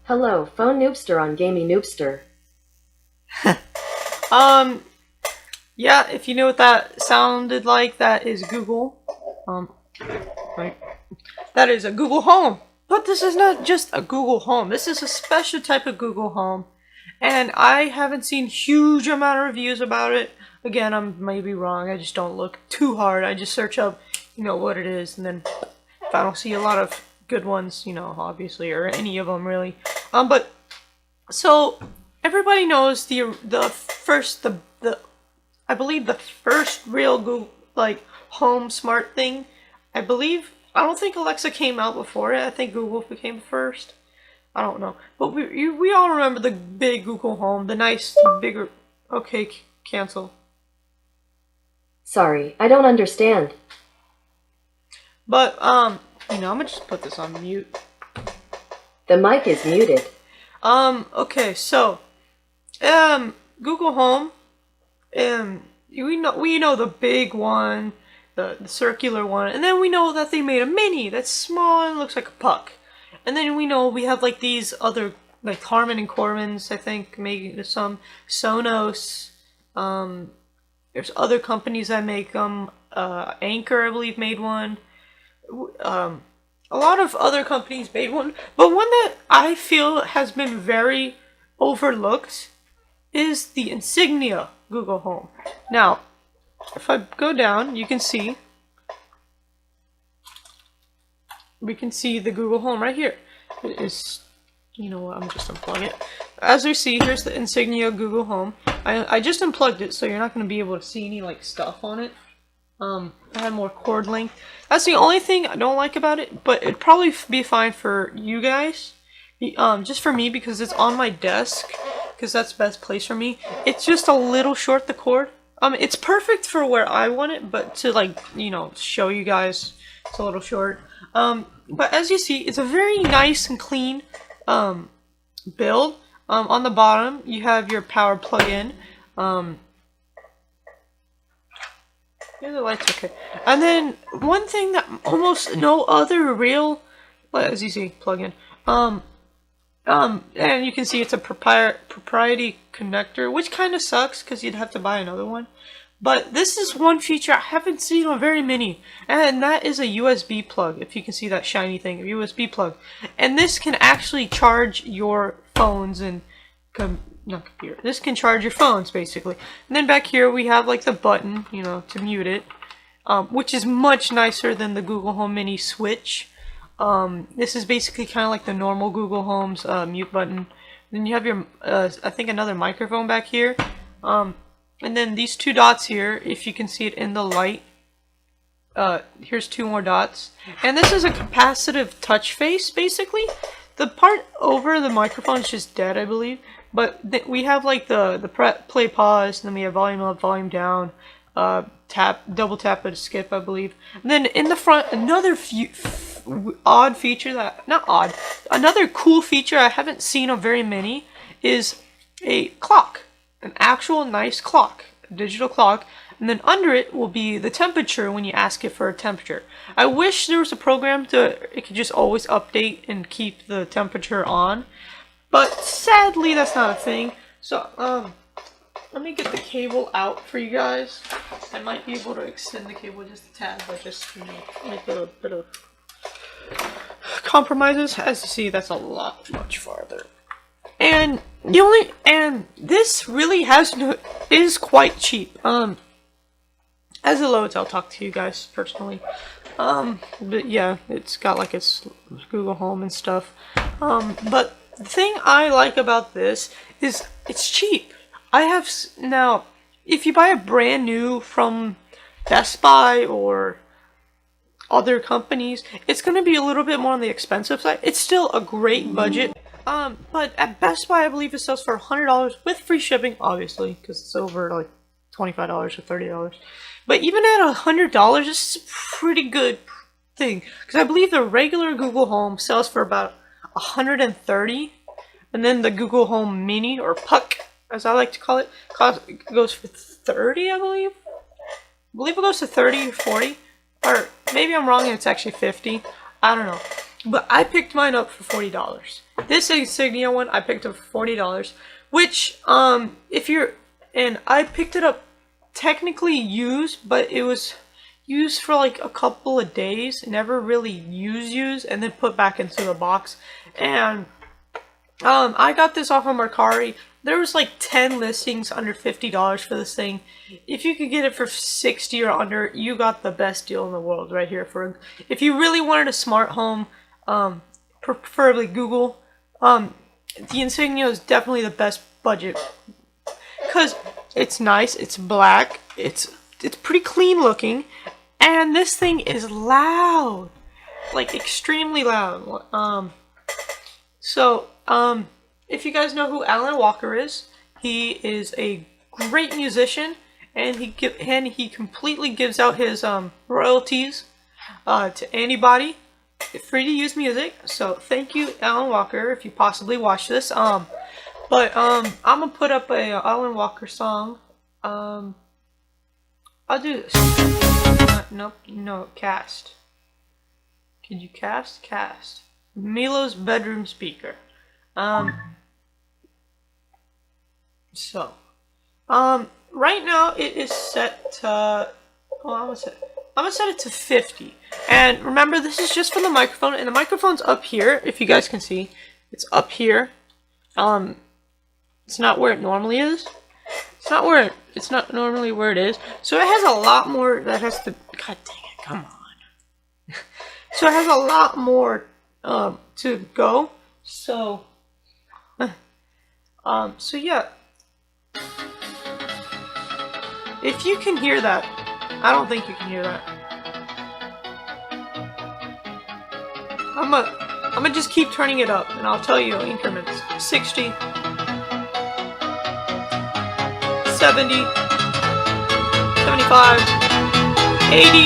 Hello, Phone Noobster on Gamey Noobster. Yeah, if you know what that sounded like, that is Google. Right. That is a Google Home. But this is not just a Google Home. This is a special type of Google Home. And I haven't seen huge amount of reviews about it. Again, I'm maybe wrong. I just don't look too hard. I just search up, what it is, and then if I don't see a lot of good ones, obviously, or any of them really. But so everybody knows I believe the first real Google home smart thing. I don't think Alexa came out before it. I think Google became first. I don't know, but we all remember the big Google Home, the nice bigger. Okay, cancel. Sorry, I don't understand. But I'm gonna just put this on mute. The mic is muted. Okay, so Google Home, we know the big one, the circular one, and then we know that they made a mini that's small and looks like a puck. And then we know we have these other Harman and Korman's, I think, maybe there's some Sonos. There's other companies that make them. Anchor, I believe, made one. A lot of other companies made one, but one that I feel has been very overlooked is the Insignia Google Home. Now, if I go down, we can see the Google Home right here. It is, I'm just unplug it. As we see, here's the Insignia Google Home. I just unplugged it, so you're not going to be able to see any stuff on it. I have more cord length. That's the only thing I don't like about it, but it'd probably be fine for you guys. Just for me, because it's on my desk, because that's the best place for me. It's just a little short, the cord. It's perfect for where I want it, but to show you guys, it's a little short. But as you see, it's a very nice and clean build. On the bottom, you have your power plug-in. Yeah, the light's okay. And then one thing that almost no other real, as you see, plug-in. And you can see it's a proprietary connector, which kind of sucks because you'd have to buy another one. But this is one feature I haven't seen on very many, and that is a USB plug. If you can see that shiny thing, a USB plug. And this can actually charge your phones and not computer. This can charge your phones basically. And then back here we have the button, to mute it, which is much nicer than the Google Home Mini switch. This is basically kind of like the normal Google Home's mute button. Then you have your, I think, another microphone back here. And then these two dots here, if you can see it in the light, here's two more dots. And this is a capacitive touch face, basically. The part over the microphone is just dead, I believe. But we have the play pause, and then we have volume up, volume down, double tap to skip, I believe. And then in the front, another odd feature another cool feature I haven't seen of very many is a clock. An actual nice clock, a digital clock, and then under it will be the temperature when you ask it for a temperature. I wish there was a program it could just always update and keep the temperature on, but sadly that's not a thing. So let me get the cable out for you guys. I might be able to extend the cable just a tad, but just make a bit of compromises. As you see, that's much farther. And this really is quite cheap. As it loads, I'll talk to you guys personally. But yeah, it's got its Google Home and stuff. But the thing I like about this is it's cheap. Now, if you buy a brand new from Best Buy or other companies, it's going to be a little bit more on the expensive side. It's still a great budget. But at Best Buy, I believe it sells for $100 with free shipping, obviously, because it's over $25 or $30. But even at $100, it's a pretty good thing, because I believe the regular Google Home sells for about $130, and then the Google Home Mini, or Puck, as I like to call it, goes for $30, I believe. I believe it goes to $30 or $40, or Maybe I'm wrong and it's actually 50. I don't know. But I picked mine up for $40. This Insignia one I picked up for $40, which if you're, and I picked it up technically used, but it was used for like a couple of days, never really used, and then put back into the box. And I got this off of Mercari. There was like 10 listings under $50 for this thing. If you could get it for 60 or under, you got the best deal in the world right here. For if you really wanted a smart home, preferably Google, the Insignia is definitely the best budget because it's nice, it's black, it's pretty clean looking, and this thing is loud, like extremely loud. If you guys know who Alan Walker is, he is a great musician, and he completely gives out his royalties to anybody. Free to use music. So thank you, Alan Walker, if you possibly watch this. I'm gonna put up a Alan Walker song. I'll do this. Nope, no, cast. Could you cast? Cast. Milo's bedroom speaker. Right now it is set to, I'm gonna set it to 50. And remember, this is just for the microphone, and the microphone's up here, if you guys can see. It's up here. It's not where it normally is. It's not normally where it is. So it has a lot more that has to, god dang it, come on. So it has a lot more to go. So yeah. If you can hear that, I don't think you can hear that. I'm gonna just keep turning it up, and I'll tell you increments. 60, 70, 75, 80, 90,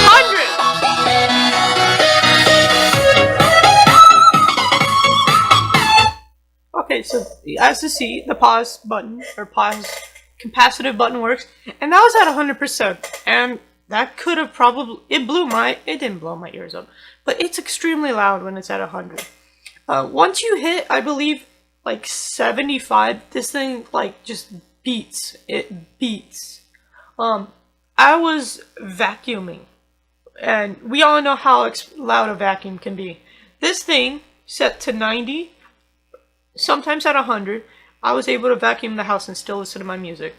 100. Okay, so as you see, the pause button, or pause capacitive button works, and that was at 100%, and that could have probably, it didn't blow my ears up, but it's extremely loud when it's at 100. Once you hit, I believe, like 75, this thing, like, just beats. It beats. I was vacuuming, and we all know how loud a vacuum can be. This thing, set to 90, sometimes at 100, I was able to vacuum the house and still listen to my music.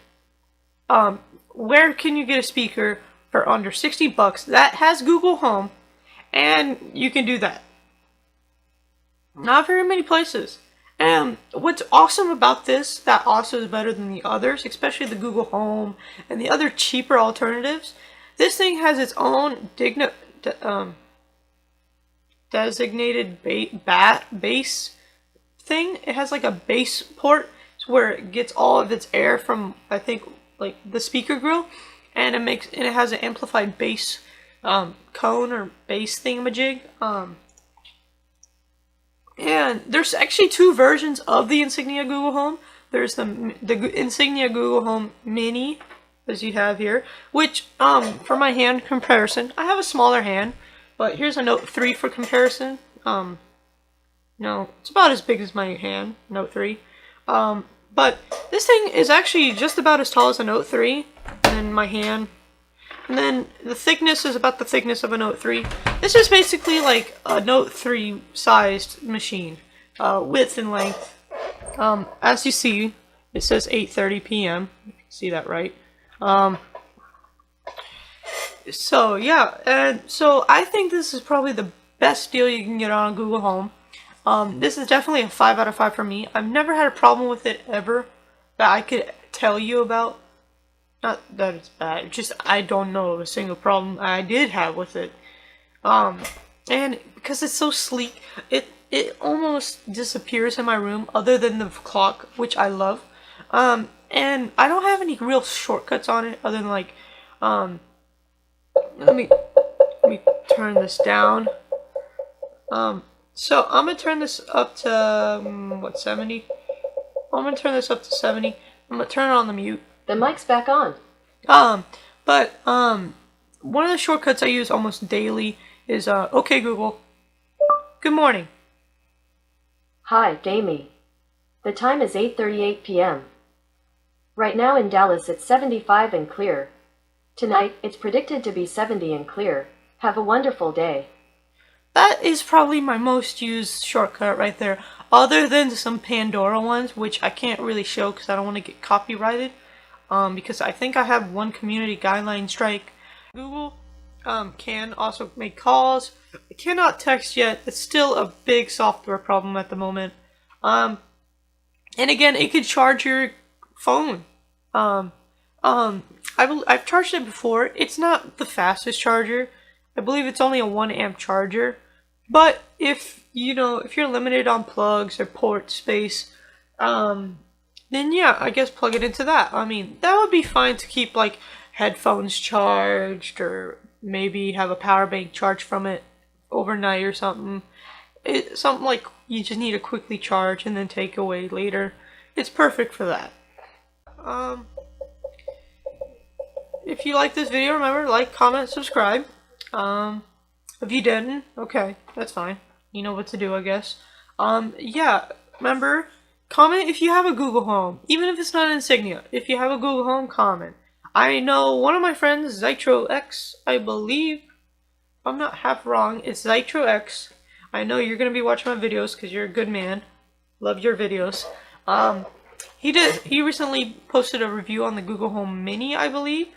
Where can you get a speaker for under 60 bucks that has Google Home, and you can do that? Not very many places. And what's awesome about this, that also is better than the others, especially the Google Home and the other cheaper alternatives, this thing has its own designated bass thing. It has like a bass port where it gets all of its air from, I think, like the speaker grill, and it has an amplified bass cone or bass thingamajig. And there's actually two versions of the Insignia Google Home. There's the Insignia Google Home Mini, as you have here, which for my hand comparison, I have a smaller hand, but here's a Note 3 for comparison. No, it's about as big as my hand, Note 3. But this thing is actually just about as tall as a Note 3, and my hand. And then the thickness is about the thickness of a Note 3. This is basically like a Note 3 sized machine, width and length. As you see, it says 8:30 p.m. You can see that, right? So yeah, and so I think this is probably the best deal you can get on Google Home. This is definitely a 5 out of 5 for me. I've never had a problem with it ever that I could tell you about. Not that it's bad, just I don't know of a single problem I did have with it. And because it's so sleek, it almost disappears in my room, other than the clock, which I love. And I don't have any real shortcuts on it, other than like, let me turn this down. So I'm gonna turn this up to what, 70? I'm gonna turn this up to 70. I'm gonna turn it on the mute. The mic's back on. One of the shortcuts I use almost daily is okay Google. Good morning. Hi, Gamey. The time is 8:38 p.m. Right now in Dallas it's 75 and clear. Tonight, it's predicted to be 70 and clear. Have a wonderful day. That is probably my most used shortcut right there, other than some Pandora ones, which I can't really show because I don't want to get copyrighted, because I think I have one community guideline strike. Google can also make calls. It cannot text yet. It's still a big software problem at the moment. And again, it could charge your phone. I've charged it before. It's not the fastest charger. I believe it's only a 1 amp charger. But if you're limited on plugs or port space, then yeah, I guess plug it into that. I mean, that would be fine to keep like headphones charged, or maybe have a power bank charged from it overnight or something. Something like you just need to quickly charge and then take away later. It's perfect for that. If you like this video, remember, like, comment, subscribe. If you didn't, okay, that's fine. You know what to do, I guess. Yeah, remember, comment if you have a Google Home, even if it's not Insignia. If you have a Google Home, comment. I know one of my friends, ZytroX, I believe, if I'm not half wrong, it's ZytroX. I know you're gonna be watching my videos because you're a good man. Love your videos. He recently posted a review on the Google Home Mini, I believe.